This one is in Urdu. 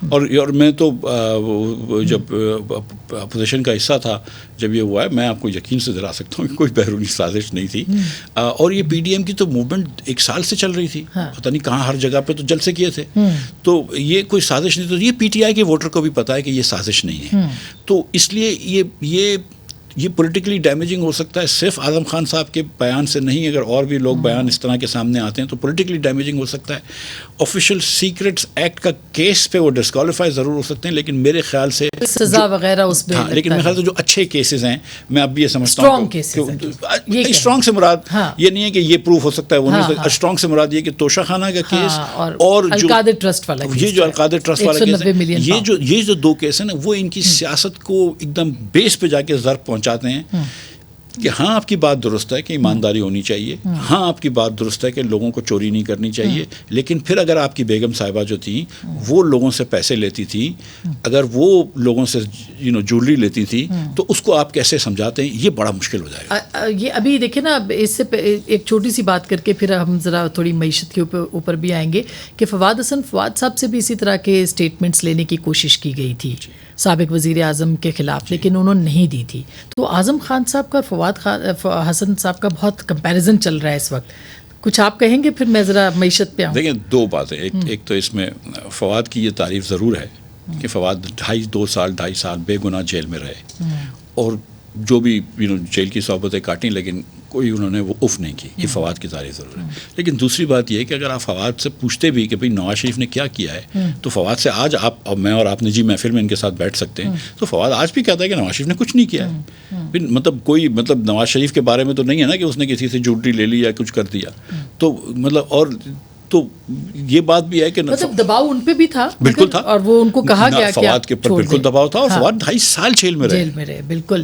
اور میں تو جب اپوزیشن کا حصہ تھا جب یہ ہوا ہے، میں آپ کو یقین سے دلا سکتا ہوں کہ کوئی بیرونی سازش نہیں تھی. اور یہ پی ڈی ایم کی تو موومنٹ 1 سال سے چل رہی تھی، پتہ نہیں کہاں ہر جگہ پہ تو جلسے کیے تھے. تو یہ کوئی سازش نہیں. تو یہ پی ٹی آئی کے ووٹر کو بھی پتہ ہے کہ یہ سازش نہیں ہے. تو اس لیے یہ پولیٹیکلی ڈیمیجنگ ہو سکتا ہے. صرف اعظم خان صاحب کے بیان سے نہیں، اگر اور بھی لوگ بیان اس طرح کے سامنے آتے ہیں تو پولیٹیکلی ڈیمیجنگ ہو سکتا ہے. آفیشیل سیکرٹس ایکٹ کا کیس پہ وہ ڈسکوالیفائی ضرور ہو سکتے ہیں، لیکن میرے خیال سے سزا وغیرہ اس پہ لیکن میرے خیال سے جو اچھے کیسز ہیں، میں اب بھی یہ سمجھتا ہوں اسٹرانگ سے مراد یہ نہیں ہے کہ یہ پروف ہو سکتا ہے، وہ نہیں. اسٹرانگ سے مراد یہ کہ توشہ خانہ کا کیس اور القادر ٹرسٹ والا یہ جو القادر ٹرسٹ والا کیس ہے، یہ جو 2 کیس ہیں نا، وہ ان کی سیاست کو ایک دم بیس پہ جا کے ضرب پہنچاتے ہیں کہ ہاں آپ کی بات درست ہے کہ ایمانداری ہونی چاہیے، ہاں آپ کی بات درست ہے کہ لوگوں کو چوری نہیں کرنی چاہیے، لیکن پھر اگر آپ کی بیگم صاحبہ جو تھیں وہ لوگوں سے پیسے لیتی تھی، اگر وہ لوگوں سے جولری لیتی تھی، تو اس کو آپ کیسے سمجھاتے ہیں؟ یہ بڑا مشکل ہو جائے گا. یہ ابھی دیکھیں نا، اس سے ایک چھوٹی سی بات کر کے پھر ہم ذرا تھوڑی معیشت کے اوپر بھی آئیں گے کہ فواد صاحب سے بھی اسی طرح کے اسٹیٹمنٹس لینے کی کوشش کی گئی تھی سابق وزیر اعظم کے خلاف، لیکن انہوں نے نہیں دی تھی. تو اعظم خان صاحب کا حسن صاحب کا بہت کمپیریزن چل رہا ہے اس وقت. کچھ آپ کہیں گے، پھر میں ذرا معیشت پہ آؤں. دیکھیں 2 باتیں. ایک تو اس میں فواد کی یہ تعریف ضرور ہے کہ فواد 2.5 سال بے گناہ جیل میں رہے اور جو بھی جیل کی صحبتیں کاٹیں، لیکن کوئی انہوں نے وہ اف نہیں کی. یہ فواد کی تعریف ضرور ہے. لیکن دوسری بات یہ ہے کہ اگر آپ فواد سے پوچھتے بھی کہ بھئی نواز شریف نے کیا کیا ہے، تو فواد سے آج آپ اور میں اور آپ نے محفل میں ان کے ساتھ بیٹھ سکتے ہیں، تو فواد آج بھی کہتا ہے کہ نواز شریف نے کچھ نہیں کیا ہے. مطلب نواز شریف کے بارے میں تو نہیں ہے نا کہ اس نے کسی سے جوٹری لے لی یا کچھ کر دیا. تو مطلب اور تو یہ بات بھی ہے کہ مطلب دباؤ ان پہ بھی تھا، بالکل تھا، اور وہ ان کو کہا گیا کہ فواد کے اوپر بالکل دباؤ تھا، اور فواد 2.5 سال جیل میں رہے. بالکل.